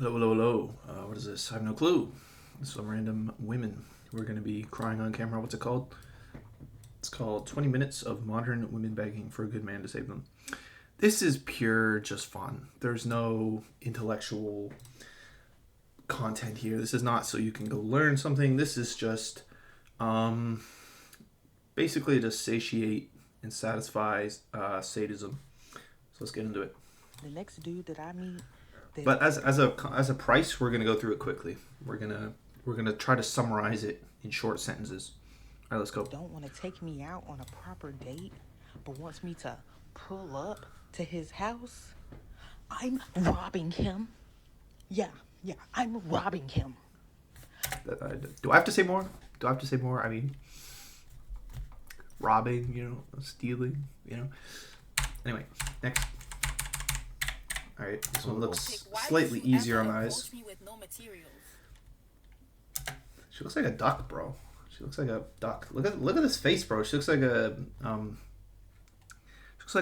Hello, hello, hello. What is this? I have no clue. Some random women who are going to be crying on camera. What's it called? It's called 20 Minutes of Modern Women Begging for a Good Man to Save Them. This is pure just fun. There's no intellectual content here. This is not so you can go learn something. This is just basically to satiate and satisfy sadism. So let's get into it. The next dude that I meet. But as a price, we're gonna go through it quickly. We're gonna try to summarize it in short sentences. All right, let's go. Don't want to take me out on a proper date, but wants me to pull up to his house. I'm robbing him. Yeah, I'm robbing him. Do I have to say more? I mean, robbing, stealing, Anyway, next. All right, this one looks slightly easier on the eyes. She looks like a duck, bro. She looks like a duck. Look at this face, bro. She looks like a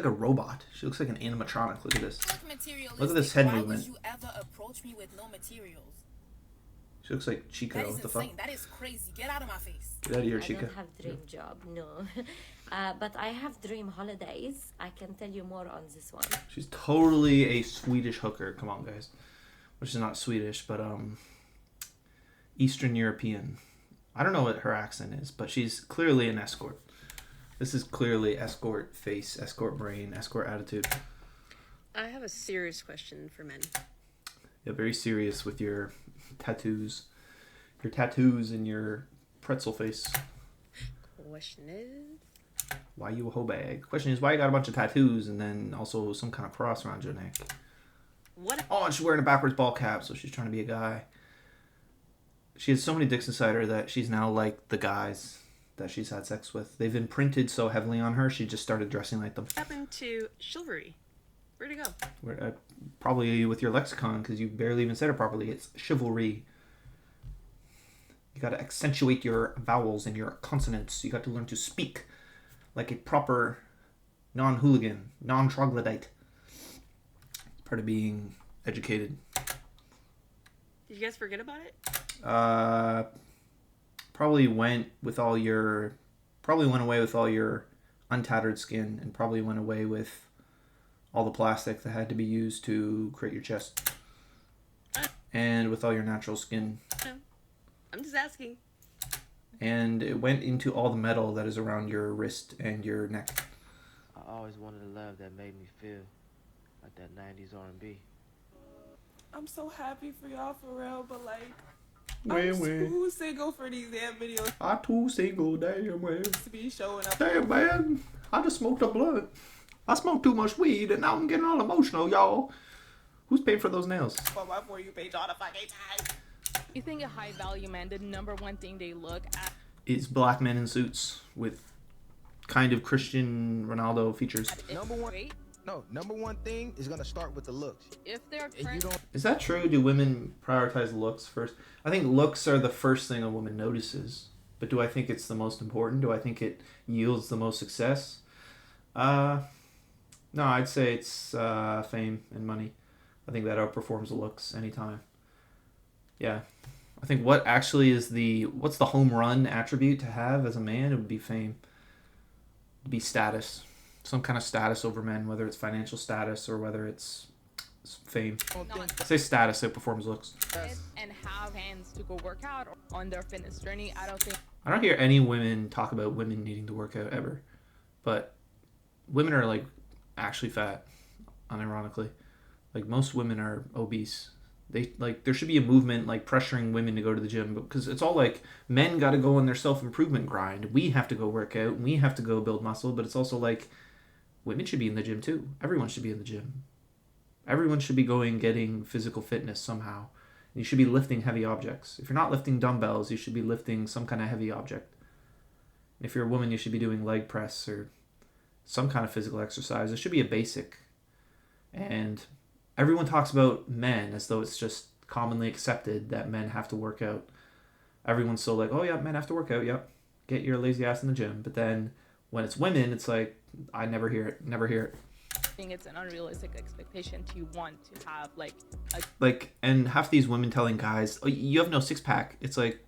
robot. She looks like an animatronic. Look at this. Look at this head movement. She looks like Chico. What the fuck? That is crazy. Get out of my face. Get out of here, Chico. I don't have dream job, no. But I have dream holidays. I can tell you more on this one. She's totally a Swedish hooker. Come on, guys. Which is not Swedish, but Eastern European. I don't know what her accent is, but she's clearly an escort. This is clearly escort face, escort brain, escort attitude. I have a serious question for men. Yeah, very serious with your tattoos. Your tattoos and your pretzel face. Question is... why you a hoe bag? Question is, why you got a bunch of tattoos and then also some kind of cross around your neck? What? Oh, and she's wearing a backwards ball cap, so she's trying to be a guy. She has so many dicks inside her that she's now like the guys that she's had sex with. They've imprinted so heavily on her, she just started dressing like them. What happened to chivalry? Where'd it go? Probably with your lexicon, because you barely even said it properly. It's chivalry. You got to accentuate your vowels and your consonants. You got to learn to speak like a proper non-hooligan, non-troglodyte. Part of being educated. Did you guys forget about it? Probably went away with all your untattered skin, and probably went away with all the plastic that had to be used to create your chest, and with all your natural skin. I'm just asking. And it went into all the metal that is around your wrist and your neck. I always wanted a love that made me feel like that 90s R&B. I'm so happy for y'all for real, but like, I'm too single for these damn videos I too single, damn man. to be showing up. Damn man, I just smoked a blunt. I smoked too much weed and now I'm getting all emotional, y'all. Who's paying for those nails? For my For You page all the fucking time. You think a high value man, the number one thing they look at Is black men in suits with kind of Cristiano Ronaldo features. number Number one thing is gonna start with the looks. if they're If you friends. don't Is that true? Do women prioritize looks first? I think looks are the first thing a woman notices. But do I think it's the most important? Do I think it yields the most success? No, I'd say it's fame and money. I think that outperforms the looks anytime. Yeah. I think what's the home run attribute to have as a man? It would be fame. It would be status. Some kind of status over men, whether it's financial status or whether it's fame. Say status, it performs looks. And have hands to go work out on their fitness journey. I I don't hear any women talk about women needing to work out ever. But women are like actually fat, unironically. Like most women are obese. There should be a movement like pressuring women to go to the gym, because it's all like men got to go on their self-improvement grind. We have to go work out and we have to go build muscle, but it's also like women should be in the gym too. Everyone should be in the gym. Everyone should be getting physical fitness somehow. You should be lifting heavy objects. If you're not lifting dumbbells, you should be lifting some kind of heavy object. If you're a woman, you should be doing leg press or some kind of physical exercise. It should be a basic. And everyone talks about men as though it's just commonly accepted that men have to work out. Everyone's so like, oh yeah, men have to work out, yep. Get your lazy ass in the gym. But then when it's women, it's like, I never hear it. think it's an unrealistic expectation to want to have like a Like, and half these women telling guys, oh, you have no six pack. It's like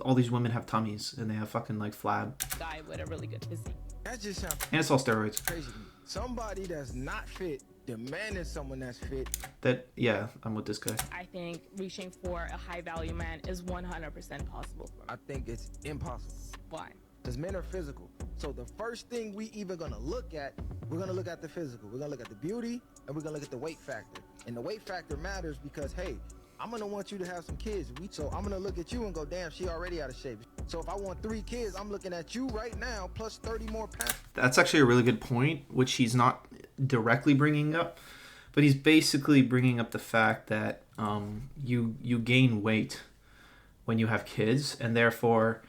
all these women have tummies and they have fucking like flab. guy with a really good physique. That just sounds And it's all steroids. crazy to me. Somebody that's not fit demanding someone that's fit. That, yeah, I'm with this guy. I think reaching for a high value man is 100% possible for me. I think it's impossible. Why? Because men are physical. So the first thing we even gonna look at, we're gonna look at the physical. We're gonna look at the beauty, and we're gonna look at the weight factor. And the weight factor matters because, hey, I'm gonna want you to have some kids. So I'm gonna look at you and go, damn, she already out of shape. So if I want 3 kids, I'm looking at you right now plus 30 more pounds. That's actually a really good point, which he's not directly bringing up, but he's basically bringing up the fact that you gain weight when you have kids, and therefore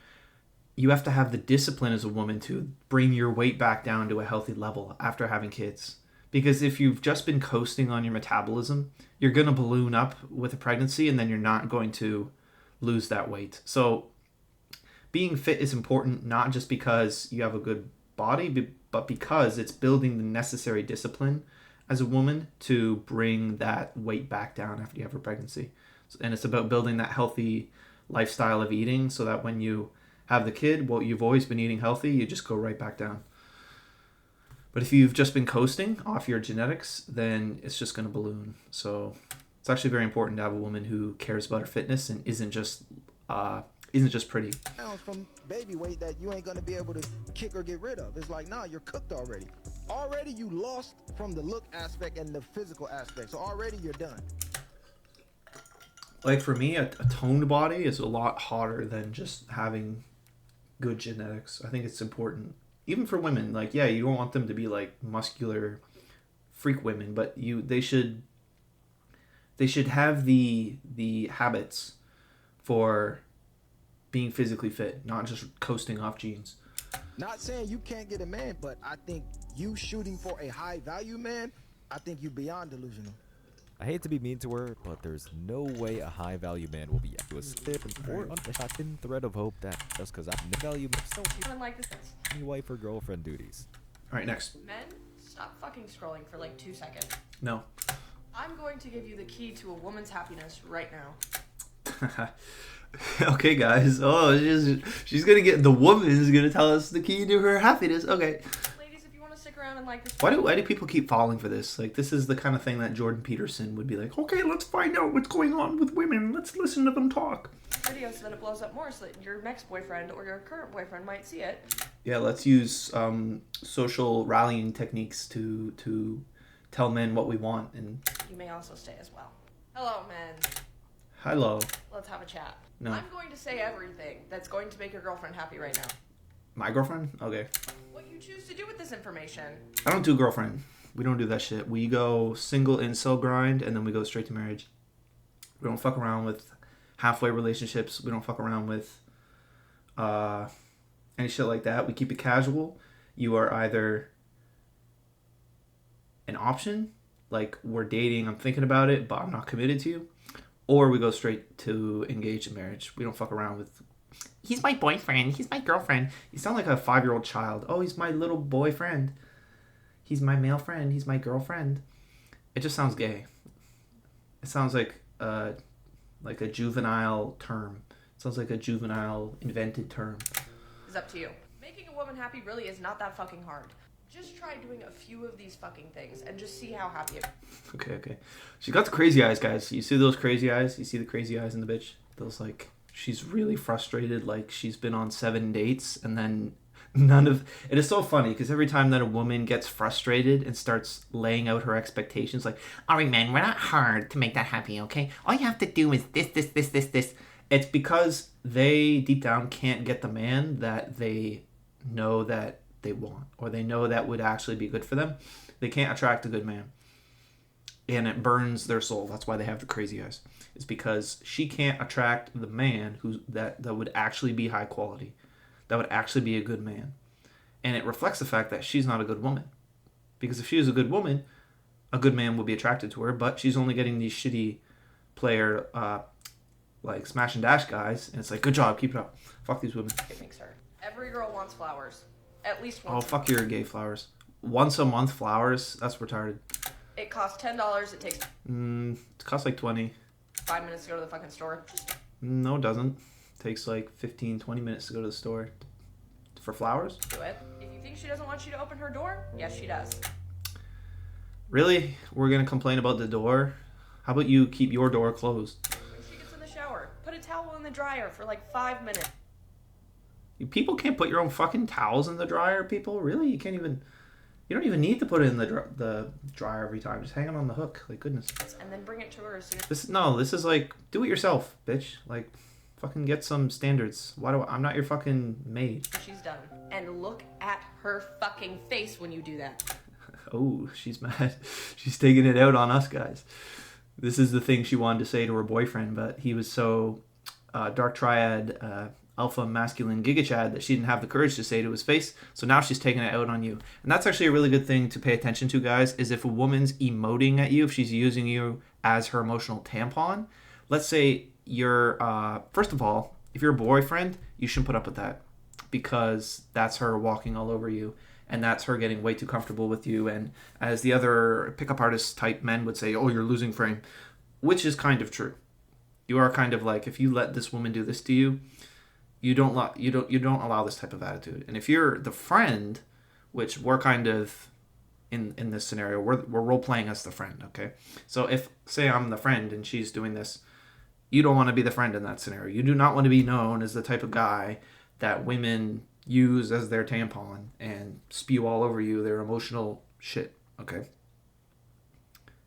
you have to have the discipline as a woman to bring your weight back down to a healthy level after having kids. Because if you've just been coasting on your metabolism, you're going to balloon up with a pregnancy and then you're not going to lose that weight. So being fit is important, not just because you have a good body, but because it's building the necessary discipline as a woman to bring that weight back down after you have a pregnancy. And it's about building that healthy lifestyle of eating so that when you have the kid, well, you've always been eating healthy, you just go right back down. But if you've just been coasting off your genetics, then it's just going to balloon. So it's actually very important to have a woman who cares about her fitness and isn't just pretty. Pounds from baby weight that you ain't gonna be able to kick or get rid of. It's like, nah, you're cooked already. Already you lost from the look aspect and the physical aspect. So already you're done. Like for me, a toned body is a lot hotter than just having good genetics. I think it's important. Even for women, like, yeah, you don't want them to be like muscular freak women, but they should have the habits for being physically fit, not just coasting off genes. Not saying you can't get a man, but I think you shooting for a high value man, I think you're beyond delusional. I hate to be mean to her, but there's no way a high value man will be a slip or on a thin thread of hope that just because I'm value so Like this. any wife or girlfriend duties. All right, next. Men, stop fucking scrolling for like 2 seconds. No. I'm going to give you the key to a woman's happiness right now. Okay, guys. Oh, she's gonna get, the woman is gonna tell us the key to her happiness. Okay. Ladies, if you want to stick around and like this. Why do people keep falling for this? Like, this is the kind of thing that Jordan Peterson would be like, okay, let's find out what's going on with women. Let's listen to them talk. Video so that it blows up more so that your next boyfriend or your current boyfriend might see it. Yeah, let's use social rallying techniques to tell men what we want. And You may also stay as well. Hello, men. hello. Let's have a chat. No. I'm going to say everything that's going to make your girlfriend happy right now. My girlfriend? Okay. What you choose to do with this information. I don't do girlfriend. We don't do that shit. We go single incel grind and then we go straight to marriage. We don't fuck around with halfway relationships. We don't fuck around with any shit like that. We keep it casual. You are either an option, like we're dating, I'm thinking about it, but I'm not committed to you, or we go straight to engaged in marriage. We don't fuck around with, he's my boyfriend, he's my girlfriend. You sound like a 5-year-old child. Oh, he's my little boyfriend. He's my male friend. He's my girlfriend. It just sounds gay. It sounds like a juvenile term. It sounds like a juvenile invented term. It's up to you. Making a woman happy really is not that fucking hard. Just try doing a few of these fucking things and just see how happy it is. Okay. She got the crazy eyes, guys. You see those crazy eyes? You see the crazy eyes in the bitch? Those, like, she's really frustrated, like she's been on 7 dates and then it is so funny because every time that a woman gets frustrated and starts laying out her expectations, like, all right, man, we're not hard to make that happy, okay? All you have to do is this. It's because they deep down can't get the man that they know that they want, or they know that would actually be good for them. They can't attract a good man. And it burns their soul. That's why they have the crazy eyes. It's because she can't attract the man that would actually be high quality. That would actually be a good man. And it reflects the fact that she's not a good woman. Because if she was a good woman, a good man would be attracted to her, but she's only getting these shitty player, like smash and dash guys, and it's like, good job, keep it up. Fuck these women. It makes her. Every girl wants flowers. At least Oh, once. fuck your gay flowers. once a month flowers, that's retarded. It costs $10. It takes It costs like 20. 5 minutes to go to the fucking store. No, it doesn't. It takes like 15, 20 minutes to go to the store. For flowers? Do it. If you think she doesn't want you to open her door, yes, she does. Really? We're gonna complain about the door? How about you keep your door closed? When she gets in the shower, put a towel in the dryer for like 5 minutes. People can't put your own fucking towels in the dryer, people? Really? You can't even... You don't even need to put it in the dryer every time. Just hang it on the hook. Like, goodness. And then bring it to her as soon as... This is like, do it yourself, bitch. Like, fucking get some standards. I'm not your fucking maid. she's done. And look at her fucking face when you do that. Oh, she's mad. She's taking it out on us, guys. This is the thing she wanted to say to her boyfriend, but he was so dark triad, alpha masculine giga chad that she didn't have the courage to say to his face. So now she's taking it out on you. And that's actually a really good thing to pay attention to, guys, is if a woman's emoting at you, if she's using you as her emotional tampon, let's say you're, first of all, if you're a boyfriend, you shouldn't put up with that, because that's her walking all over you. And that's her getting way too comfortable with you. And as the other pickup artist type men would say, oh, you're losing frame, which is kind of true. You are kind of like, if you let this woman do this to you, you don't allow this type of attitude. And if you're the friend, which we're kind of in this scenario, we're role playing as the friend. Okay. So if, say, I'm the friend and she's doing this, you don't want to be the friend in that scenario. You do not want to be known as the type of guy that women use as their tampon and spew all over you their emotional shit. Okay.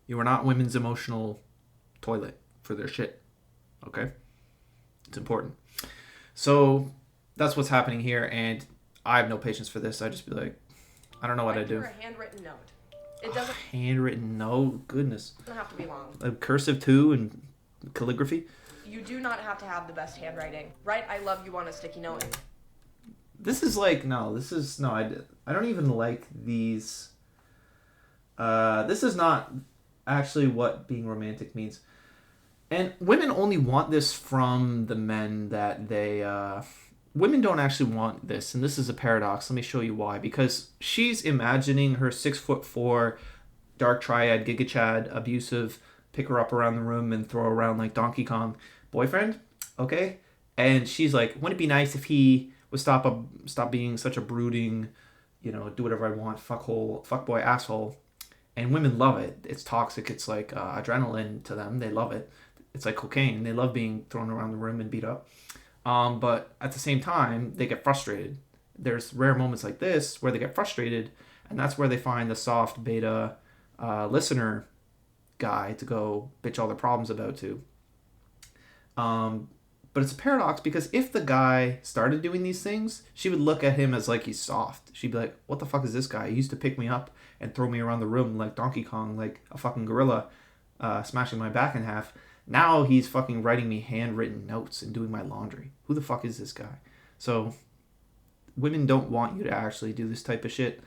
You are not women's emotional toilet for their shit. Okay. It's important. So that's what's happening here, and I have no patience for this. I just be like, I don't know what I do. A handwritten note. It doesn't Handwritten note, goodness. have to be long. Cursive too, and calligraphy. You do not have to have the best handwriting. Write "I love you" on a sticky note. This is like, no, I don't even like these. This is not actually what being romantic means. And women only want this from the men that they... women don't actually want this, and this is a paradox. Let me show you why. Because she's imagining her 6'4", dark triad, giga chad, abusive, pick her up around the room and throw her around like Donkey Kong boyfriend, okay? And she's like, wouldn't it be nice if he would stop being such a brooding, do whatever I want, fuckboy asshole. And women love it. It's toxic. It's like adrenaline to them. They love it. It's like cocaine. They love being thrown around the room and beat up. But at the same time, they get frustrated. There's rare moments like this where they get frustrated, and that's where they find the soft beta listener guy to go bitch all their problems about to. But it's a paradox, because if the guy started doing these things, she would look at him as like he's soft. She'd be like, what the fuck is this guy? He used to pick me up and throw me around the room like Donkey Kong, like a fucking gorilla, smashing my back in half. Now he's fucking writing me handwritten notes and doing my laundry. Who the fuck is this guy? So women don't want you to actually do this type of shit.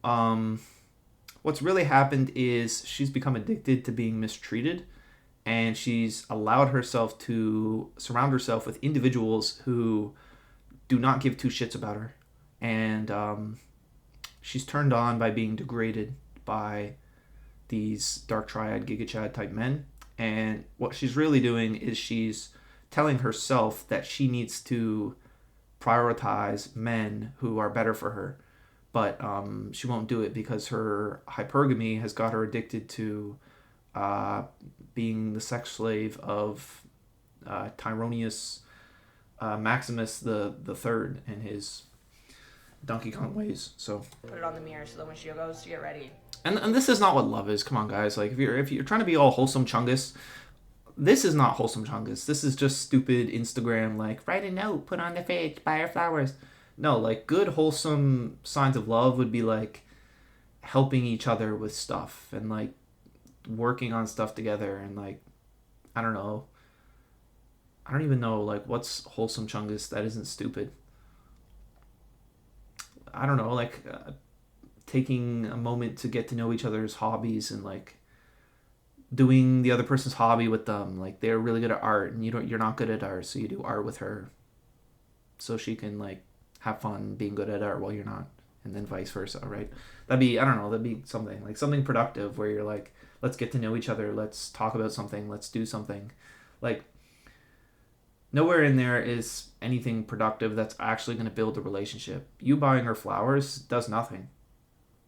What's really happened is she's become addicted to being mistreated, and she's allowed herself to surround herself with individuals who do not give two shits about her. And she's turned on by being degraded by these dark triad, giga chad type men. And what she's really doing is she's telling herself that she needs to prioritize men who are better for her. But she won't do it because her hypergamy has got her addicted to being the sex slave of Tyronius Maximus the Third and his Donkey Kong ways. So Put it on the mirror so that when she goes to get ready. And this is not what love is. Come on, guys. Like, if you're trying to be all wholesome chungus, this is not wholesome chungus. This is just stupid Instagram, like, write a note, put on the fridge, buy her flowers. No, like, good wholesome signs of love would be like helping each other with stuff and like working on stuff together, and like, I don't know. I don't even know, like, what's wholesome chungus that isn't stupid. I don't know, like taking a moment to get to know each other's hobbies and like doing the other person's hobby with them. Like, they're really good at art and you're not good at art, so you do art with her so she can like have fun being good at art while you're not. and then vice versa, right? That'd be, I don't know, that'd be something like something productive where you're like, let's get to know each other, let's talk about something, let's do something. Like, nowhere in there is anything productive that's actually going to build a relationship. You buying her flowers does nothing,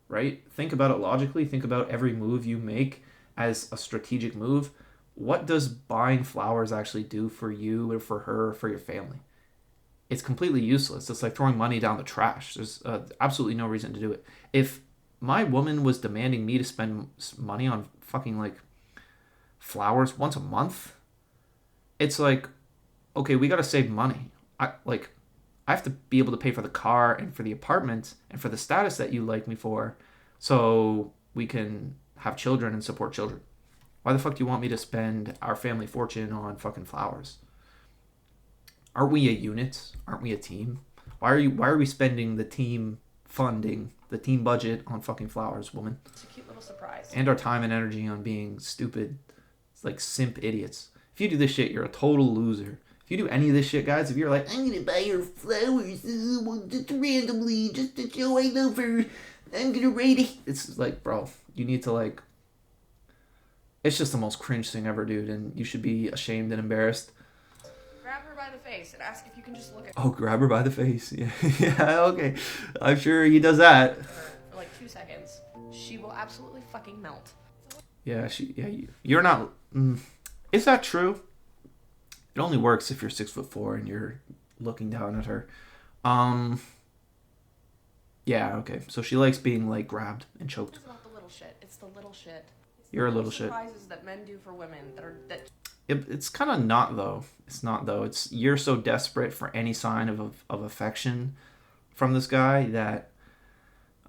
right? Think about it logically. Think about every move you make as a strategic move. What does buying flowers actually do for you or for her or for your family? It's completely useless. It's like throwing money down the trash. There's absolutely no reason to do it. If my woman was demanding me to spend money on fucking like flowers once a month, it's like, okay, we got to save money. I have to be able to pay for the car and for the apartment and for the status that you like me for, so we can have children and support children. Why the fuck do you want me to spend our family fortune on fucking flowers? Aren't we a unit? Aren't we a team? Why are we spending the team funding, the team budget on fucking flowers, woman? It's a cute little surprise. And our time and energy on being stupid, like simp idiots. If you do this shit, you're a total loser. If you do any of this shit, guys, if you're like, I'm gonna buy her flowers just randomly, just to show I love her, I'm gonna rate it. It's like, bro, you need to like, it's just the most cringe thing ever, dude, and you should be ashamed and embarrassed. Grab her by the face and ask if you can just look at Oh, grab her by the face. Yeah, yeah, okay. I'm sure he does that. her for like 2 seconds. She will absolutely fucking melt. Yeah, you're not. Is that true? It only works if you're 6'4" and you're looking down at her. Yeah, okay. So she likes being like grabbed and choked. It's not the little shit. It's the little shit. You're a little shit. Surprises that men do for women that. It's kind of not though. It's not though. It's you're so desperate for any sign of affection from this guy that,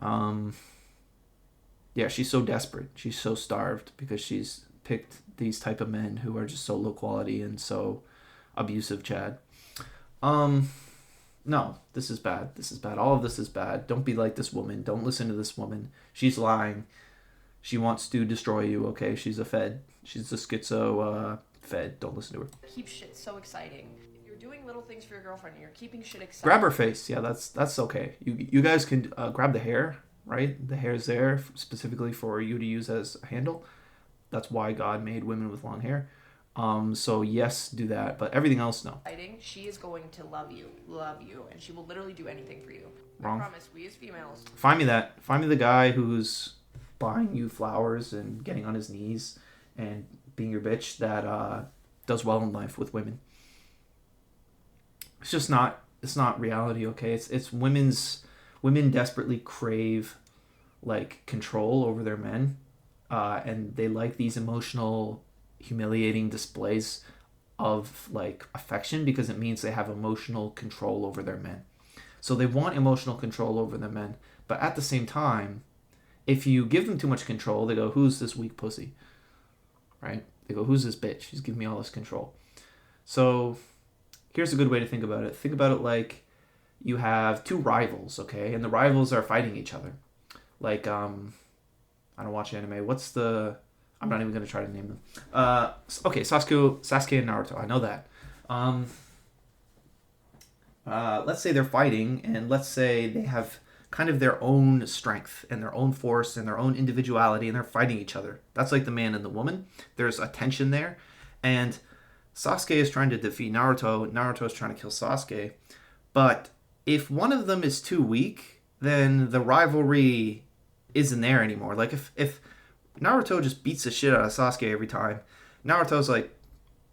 yeah, she's so desperate. She's so starved because she's picked these type of men who are just so low quality and so abusive, Chad. No, this is bad. This is bad. All of this is bad. Don't be like this woman. Don't listen to this woman. She's lying. She wants to destroy you, okay? She's a fed. She's a schizo fed. Don't listen to her. Keep shit so exciting. If you're doing little things for your girlfriend and you're keeping shit exciting. Grab her face. Yeah, that's okay. You guys can grab the hair, right? The hair's there specifically for you to use as a handle. That's why God made women with long hair. So yes, do that, but everything else, no. She is going to love you, and she will literally do anything for you. Wrong. I promise, we as females. Find me that. Find me the guy who's buying you flowers and getting on his knees and being your bitch that does well in life with women. It's just not. It's not reality, okay? It's women desperately crave like control over their men, and they like these emotional, humiliating displays of like affection because it means they have emotional control over their men. So they want emotional control over their men, but at the same time, if you give them too much control, they go, who's this weak pussy? Right? They go, who's this bitch? He's giving me all this control. So here's a good way to think about it. Think about it like you have two rivals, okay? And the rivals are fighting each other. Like, I don't watch anime. I'm not even going to try to name them. Okay, Sasuke and Naruto. I know that. Let's say they're fighting, and let's say they have kind of their own strength and their own force and their own individuality, and they're fighting each other. That's like the man and the woman. There's a tension there. And Sasuke is trying to defeat Naruto. Naruto is trying to kill Sasuke. But if one of them is too weak, then the rivalry isn't there anymore. Like if Naruto just beats the shit out of Sasuke every time, Naruto's like,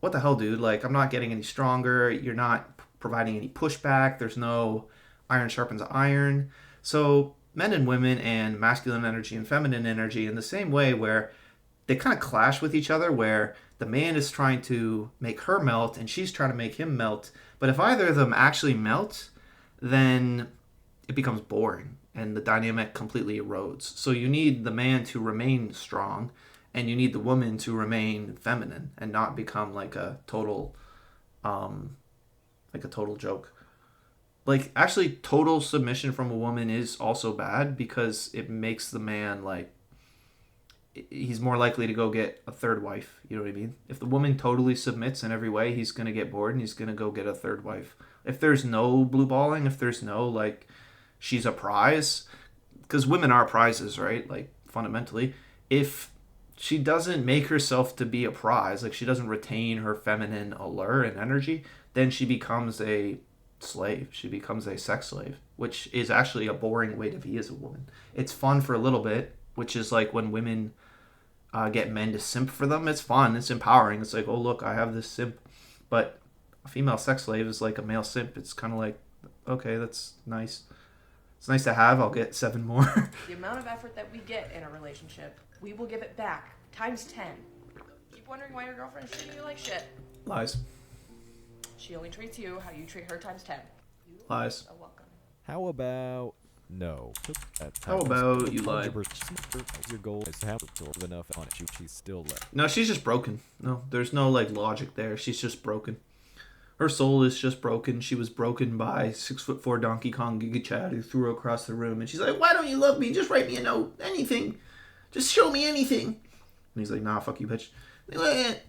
what the hell, dude? Like, I'm not getting any stronger. You're not providing any pushback. There's no iron sharpens iron. So men and women and masculine energy and feminine energy in the same way where they kind of clash with each other, where the man is trying to make her melt and she's trying to make him melt. But if either of them actually melt, then it becomes boring and the dynamic completely erodes. So you need the man to remain strong and you need the woman to remain feminine and not become like a total joke. Like, actually, total submission from a woman is also bad because it makes the man, like, he's more likely to go get a third wife. You know what I mean? If the woman totally submits in every way, he's going to get bored and he's going to go get a third wife. If there's no blue balling, if there's no, like, she's a prize, because women are prizes, right? Like, fundamentally, if she doesn't make herself to be a prize, like she doesn't retain her feminine allure and energy, then she becomes a slave. She becomes a sex slave, which is actually a boring way to be as a woman. It's fun for a little bit, which is like when women get men to simp for them. It's fun. It's empowering. It's like, oh, look, I have this simp. But a female sex slave is like a male simp. It's kind of like, okay, that's nice. It's nice to have. I'll get 7 more. The amount of effort that we get in a relationship, we will give it back times 10. Keep wondering why your girlfriend is treating you like shit. Lies. She only treats you how you treat her times 10. You Lies. are welcome. How about no? How about you lie? Your goal is to have enough on it. She's still left. No, she's just broken. No, there's no like logic there. She's just broken. Her soul is just broken. She was broken by 6'4" Donkey Kong Giga Chad who threw her across the room. And she's like, why don't you love me? Just write me a note. Anything. Just show me anything. And he's like, nah, fuck you, bitch. And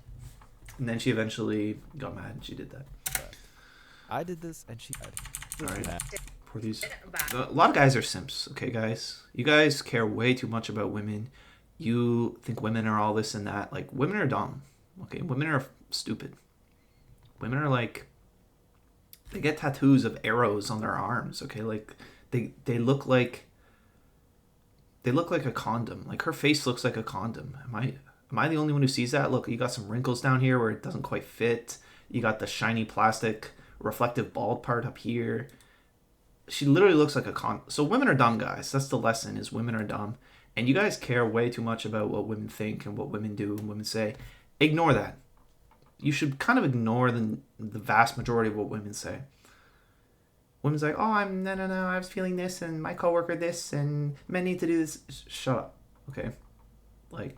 then she eventually got mad and she did that. I did this and she died. Alright. Poor these. A lot of guys are simps, okay, guys? You guys care way too much about women. You think women are all this and that. Like, women are dumb. Okay, women are stupid. Women are like, they get tattoos of arrows on their arms, okay? Like, they look like a condom. Like, her face looks like a condom. Am I the only one who sees that? Look, you got some wrinkles down here where it doesn't quite fit. You got the shiny plastic reflective bald part up here. She literally looks like a condom. So women are dumb, guys. That's the lesson, is women are dumb. And you guys care way too much about what women think and what women do and women say. Ignore that. You should kind of ignore the vast majority of what women say. Women's like, oh, no, I was feeling this, and my coworker this, and men need to do this. Shut up, okay? Like,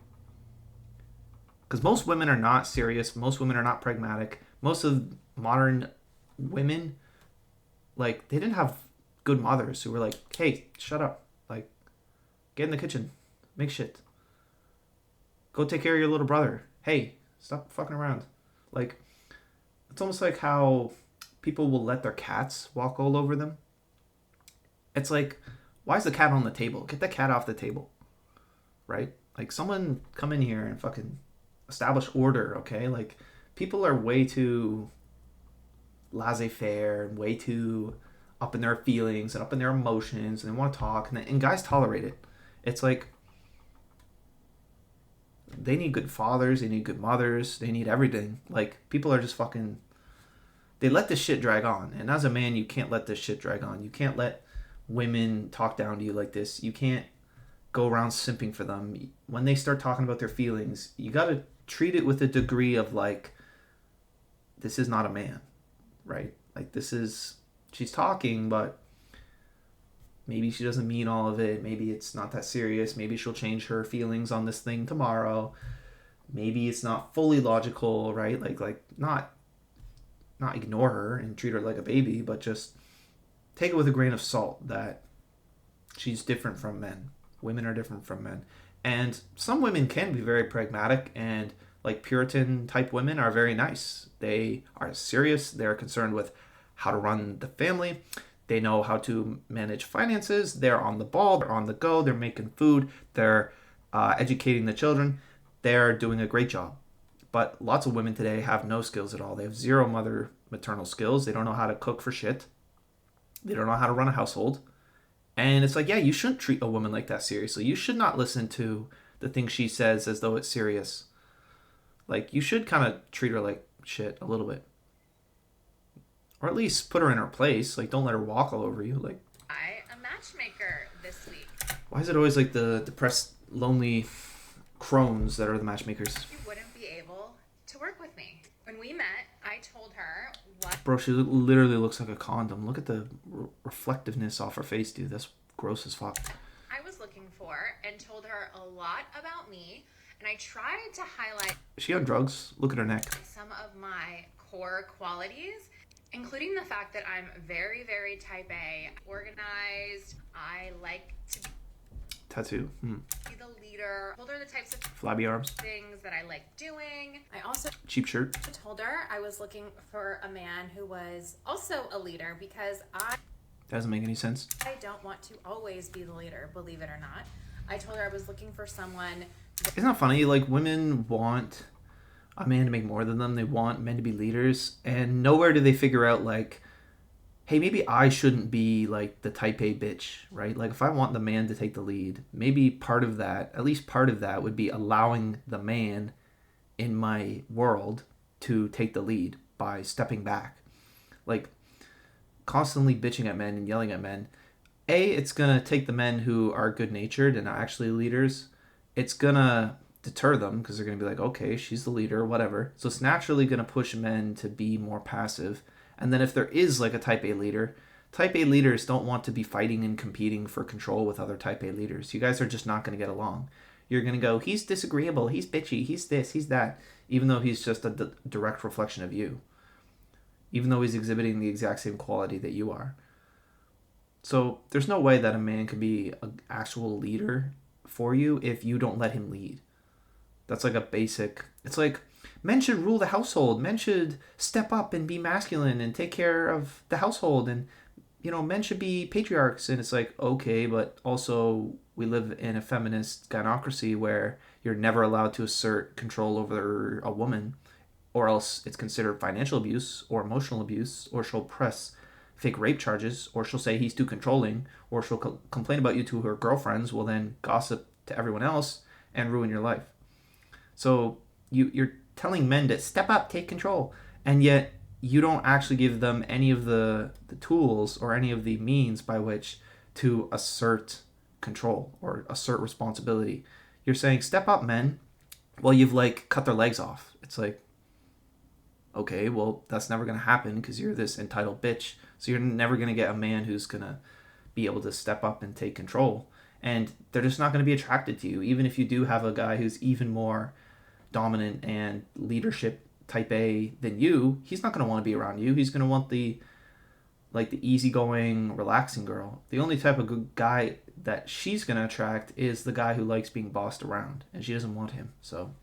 because most women are not serious. Most women are not pragmatic. Most of modern women, like, they didn't have good mothers who were like, hey, shut up. Like, get in the kitchen. Make shit. Go take care of your little brother. Hey, stop fucking around. Like, it's almost like how people will let their cats walk all over them. It's like, why is the cat on the table? Get the cat off the table. Right? Like, someone come in here and fucking establish order, okay? Like, people are way too laissez-faire and way too up in their feelings and up in their emotions, and they want to talk, and guys tolerate it. It's like, they need good fathers, they need good mothers, they need everything. Like, people are just fucking, they let this shit drag on. And as a man, you can't let this shit drag on. You can't let women talk down to you like this. You can't go around simping for them. When they start talking about their feelings, you gotta treat it with a degree of like, this is not a man, right? Like, this is, she's talking, but maybe she doesn't mean all of it. Maybe it's not that serious. Maybe she'll change her feelings on this thing tomorrow. Maybe it's not fully logical, right? Like not ignore her and treat her like a baby, but just take it with a grain of salt that she's different from men. Women are different from men. And some women can be very pragmatic, and like Puritan type women are very nice. They are serious. They're concerned with how to run the family. They know how to manage finances. They're on the ball. They're on the go. They're making food. They're educating the children. They're doing a great job. But lots of women today have no skills at all. They have zero maternal skills. They don't know how to cook for shit. They don't know how to run a household. And it's like, yeah, you shouldn't treat a woman like that seriously. You should not listen to the things she says as though it's serious. Like, you should kind of treat her like shit a little bit. Or at least put her in her place. Like, don't let her walk all over you. Like, a matchmaker this week. Why is it always like the depressed, lonely crones that are the matchmakers? She wouldn't be able to work with me. When we met, I told her what... Bro, she literally looks like a condom. Look at the reflectiveness off her face, dude. That's gross as fuck. I was looking for, and told her a lot about me, and I tried to highlight... Is she on drugs? Look at her neck. ...some of my core qualities, including the fact that I'm very, very type A, organized. I like to Tattoo. be the leader. Told her the types of Flabby arms. things that I like doing. I also Cheap shirt. told her I was looking for a man who was also a leader, because Doesn't make any sense. I don't want to always be the leader, believe it or not. I told her I was looking for someone. Isn't that funny? Like, women want a man to make more than them. They want men to be leaders. And nowhere do they figure out, like, hey, maybe I shouldn't be, like, the type A bitch, right? Like, if I want the man to take the lead, maybe part of that, at least part of that, would be allowing the man in my world to take the lead by stepping back. Like, constantly bitching at men and yelling at men. It's going to take the men who are good-natured and are actually leaders. It's going to deter them because they're going to be like, okay, she's the leader, whatever. So it's naturally going to push men to be more passive. And then if there is like a type A leader, type A leaders don't want to be fighting and competing for control with other type A leaders. You guys are just not going to get along. You're going to go, he's disagreeable, he's bitchy, he's this, he's that, even though he's just a direct reflection of you. Even though he's exhibiting the exact same quality that you are. So there's no way that a man could be an actual leader for you if you don't let him lead. That's like a basic... It's like, men should rule the household. Men should step up and be masculine and take care of the household. And, you know, men should be patriarchs. And it's like, okay, but also we live in a feminist gynocracy where you're never allowed to assert control over a woman, or else it's considered financial abuse or emotional abuse, or she'll press fake rape charges, or she'll say he's too controlling, or she'll complain about you to her girlfriends, will then gossip to everyone else and ruin your life. So you're telling men to step up, take control, and yet you don't actually give them any of the tools or any of the means by which to assert control or assert responsibility. You're saying, step up, men. Well, you've like cut their legs off. It's like, okay, well, that's never going to happen because you're this entitled bitch. So you're never going to get a man who's going to be able to step up and take control. And they're just not going to be attracted to you. Even if you do have a guy who's even more dominant and leadership type A than you, he's not going to want to be around you. He's going to want the easygoing, relaxing girl. The only type of good guy that she's going to attract is the guy who likes being bossed around. And she doesn't want him. So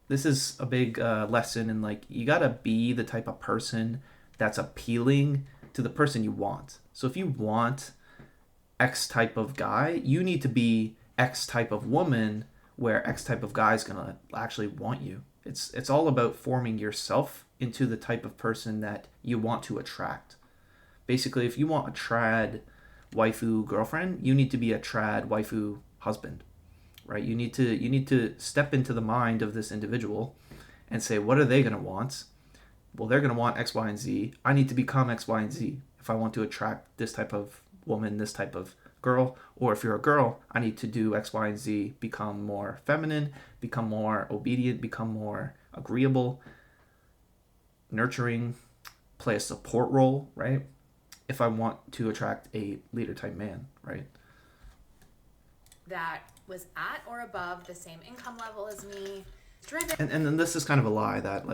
this is a big lesson in, like, you gotta be the type of person that's appealing to the person you want. So if you want X type of guy, you need to be X type of woman where X type of guy is gonna actually want you. It's all about forming yourself into the type of person that you want to attract. Basically, if you want a trad waifu girlfriend, you need to be a trad waifu husband. Right? You need to step into the mind of this individual and say, what are they going to want? Well, they're going to want X, Y, and Z. I need to become X, Y, and Z if I want to attract this type of woman, this type of girl. Or if you're a girl, I need to do X, Y, and Z, become more feminine, become more obedient, become more agreeable, nurturing, play a support role, right? If I want to attract a leader type man, right? That was at or above the same income level as me, driven. And then this is kind of a lie that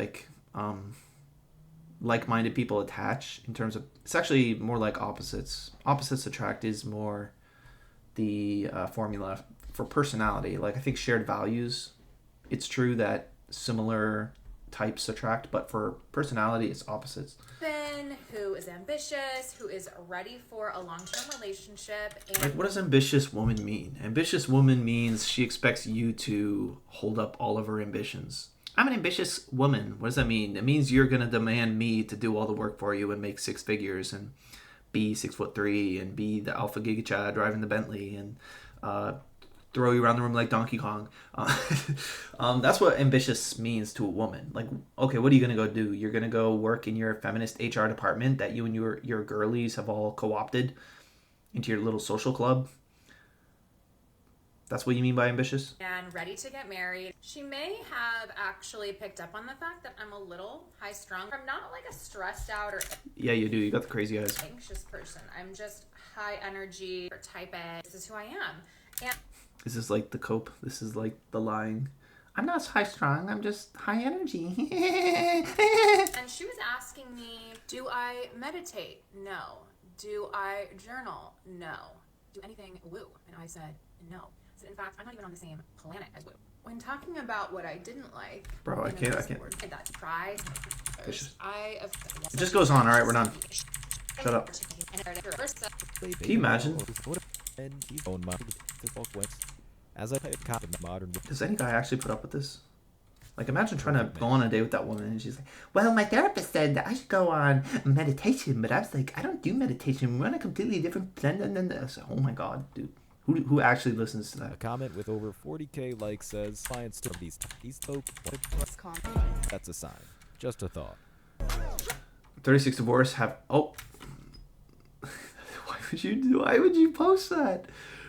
like-minded people attach in terms of, it's actually more like opposites. Opposites attract is more the formula for personality. Like, I think shared values, it's true that similar types attract, but for personality, it's opposites. Who is ambitious, who is ready for a long-term relationship. And like, what does ambitious woman mean? Ambitious woman means she expects you to hold up all of her ambitions. I'm an ambitious woman. What does that mean? It means you're going to demand me to do all the work for you and make six figures and be 6'3" and be the alpha giga chad driving the Bentley and throw you around the room like Donkey Kong. That's what ambitious means to a woman. Like, okay, what are you going to go do? You're going to go work in your feminist HR department that you and your girlies have all co-opted into your little social club? That's what you mean by ambitious? And ready to get married. She may have actually picked up on the fact that I'm a little high-strung. I'm not like a stressed out or Yeah, you do. You got the crazy eyes. anxious person. I'm just high energy or type A. This is who I am. And This is like the cope. This is like the lying. I'm not high strung. I'm just high energy. And she was asking me, do I meditate? No. Do I journal? No. Do anything woo? And I said, no. So in fact, I'm not even on the same planet as woo. When talking about what I didn't like, Bro, I can't. That try. It just goes on. All right, we're done. Shut up. Can you imagine? And he's own my as I played cop in the modern. Does any guy actually put up with this? Like, imagine trying to go on a date with that woman and she's like, well, my therapist said that I should go on meditation, but I was like, I don't do meditation. We're on a completely different planet. Oh my god, dude. Who actually listens to that? A comment with over 40k likes says, "Science to these folk." That's a sign. Just a thought. 36 divorce have why would you post that?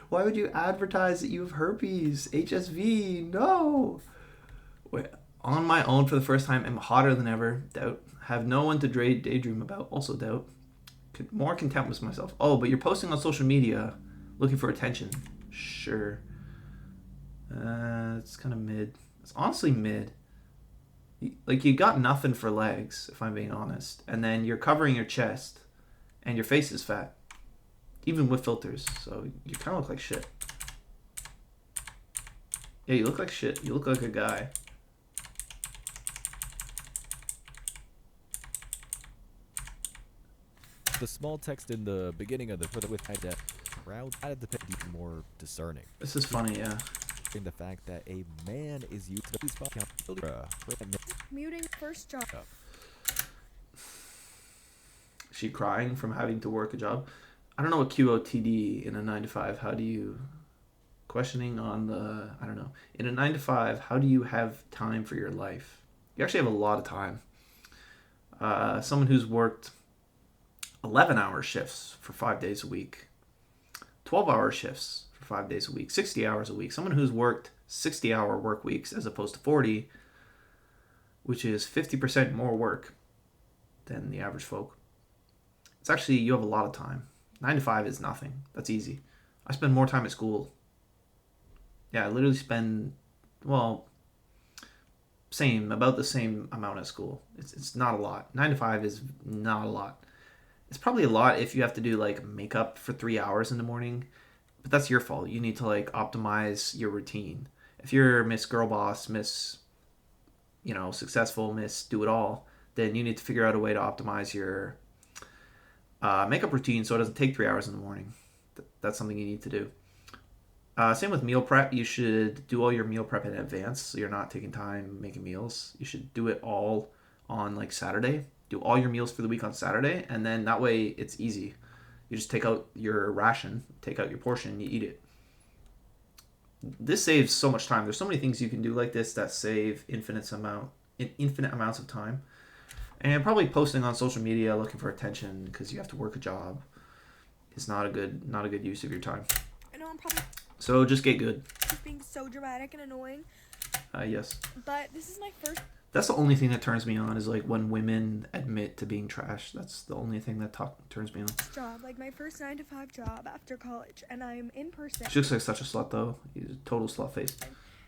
Why would you advertise that you have herpes, HSV? No. Wait, on my own for the first time, am hotter than ever. Doubt. Have no one to daydream about. Also doubt. More content with myself. Oh, but you're posting on social media, looking for attention. Sure. It's kind of mid. It's honestly mid. Like, you got nothing for legs, if I'm being honest. And then you're covering your chest, and your face is fat. Even with filters. So you kind of look like shit. Yeah, you look like shit. You look like a guy. The small text in the beginning of the photo with high def crowd added the picture even more discerning. This is funny, yeah. The fact that a man is used to these Muting first job. Is she crying from having to work a job? I don't know what QOTD in a 9 to 5. How do you questioning on the I don't know. In a 9 to 5, how do you have time for your life? You actually have a lot of time. Someone who's worked 11-hour shifts for 5 days a week, 12-hour shifts for 5 days a week, 60 hours a week. Someone who's worked 60-hour work weeks as opposed to 40, which is 50% more work than the average folk. It's actually, you have a lot of time. 9 to 5 is nothing. That's easy. I spend more time at school. Yeah, I literally spend, well, about the same amount at school. It's not a lot. 9 to 5 is not a lot. It's probably a lot if you have to do like makeup for 3 hours in the morning, but that's your fault. You need to like optimize your routine. If you're Miss Girl Boss, Miss, successful, Miss Do It All, then you need to figure out a way to optimize your makeup routine so it doesn't take 3 hours in the morning. That's something you need to do. Same with meal prep. You should do all your meal prep in advance so you're not taking time making meals. You should do it all on like Saturday. Do all your meals for the week on Saturday, and then that way it's easy. You just take out your ration, take out your portion, you eat it. This saves so much time. There's so many things you can do like this that save infinite amounts of time. And probably posting on social media looking for attention because you have to work a job is not a good use of your time. I know I'm probably So just get good. just being so dramatic and annoying, Yes. but this is my first That's the only thing that turns me on is like when women admit to being trash. That's the only thing that turns me on. job, like my first 9 to 5 job after college, and I'm in person. She looks like such a slut though. She's a total slut face.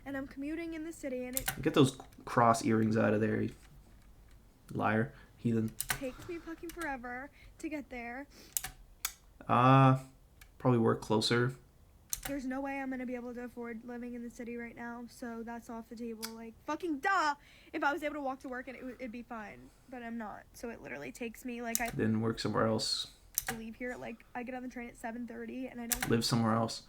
And I'm commuting in the city, and it Get those cross earrings out of there, you liar, heathen. takes me fucking forever to get there. Probably work closer. There's no way I'm gonna be able to afford living in the city right now, so that's off the table. Like, fucking duh! If I was able to walk to work, and it'd be fine, but I'm not. So it literally takes me, like, I Then work somewhere else. leave here, like, I get on the train at 7:30, and I don't Live somewhere else.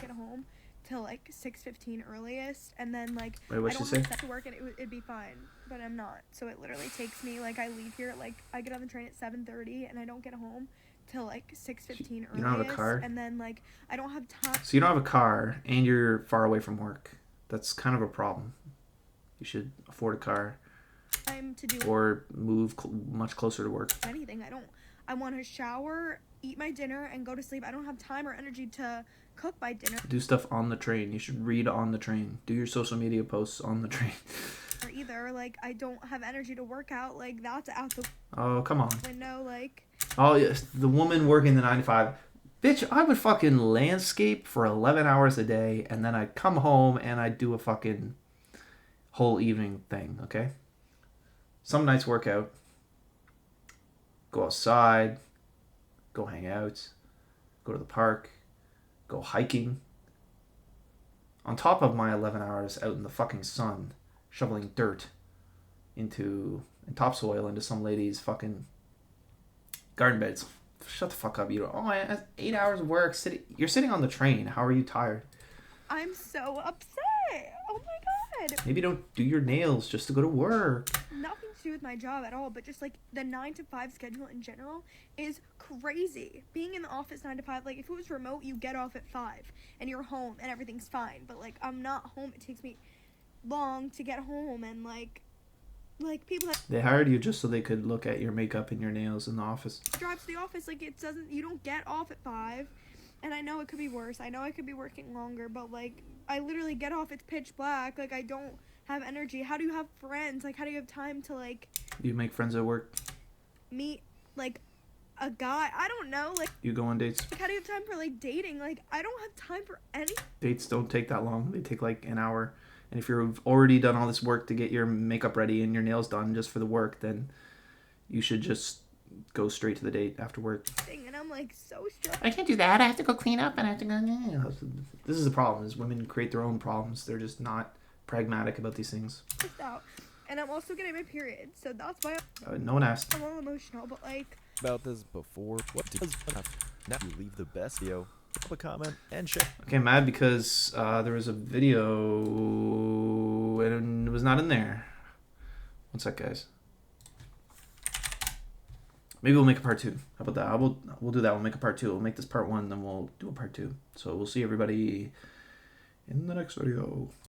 get home till, like, 6:15 earliest, and then, like, Wait, I what'd don't she have say? to work, and it'd be fine, but I'm not. So it literally takes me, like, I leave here, like, I get on the train at 7:30, and I don't get home till, like, 6:15 earliest. You don't have a car? And then, like, I don't have time. So you don't have a car and you're far away from work. That's kind of a problem. You should afford a car Time to do or move much closer to work. anything. I want to shower, eat my dinner, and go to sleep. I don't have time or energy to cook my dinner Do stuff on the train. You should read on the train. Do your social media posts on the train. or either. Like, I don't have energy to work out. Like, that's out the Oh, come on. window. Like, Oh, yes. The woman working the 9 to 5. Bitch, I would fucking landscape for 11 hours a day, and then I'd come home and I'd do a fucking whole evening thing, okay? Some nights work out. Go outside. Go hang out. Go to the park. Go hiking. On top of my 11 hours out in the fucking sun, shoveling dirt and topsoil into some lady's fucking garden beds. Shut the fuck up. You don't. Oh, 8 hours of work. You're sitting on the train. How are you tired? I'm so upset. Oh my god. Maybe don't do your nails just to go to work. Nothing to do with my job at all, but just like the 9 to 5 schedule in general is crazy. Being in the office 9 to 5, like if it was remote, you get off at 5 and you're home and everything's fine. But like I'm not home. It takes me long to get home, and like people that They hired you just so they could look at your makeup and your nails in the office. drive to the office, like you don't get off at 5. And I know it could be worse. I know I could be working longer, but like I literally get off, it's pitch black. Like I don't have energy. How do you have friends? Like how do you have time to like You make friends at work. meet like a guy? I don't know. Like You go on dates. how do you have time for like dating? Like I don't have time for any. Dates don't take that long. They take like an hour. And if you've already done all this work to get your makeup ready and your nails done just for the work, then you should just go straight to the date after work. And I'm like so stressed. I can't do that. I have to go clean up and I have to go. This is the problem. Is women create their own problems. They're just not pragmatic about these things. Out. And I'm also getting my period, so that's why No one asked. I'm a little emotional. But like About this before. What does now you leave the best video? Leave a comment and share. Okay, I'm mad because there was a video and it was not in there. One sec, guys. Maybe we'll make a part 2. How about that? We'll do that. We'll make a part 2. We'll make this part 1, then we'll do a part 2. So we'll see everybody in the next video.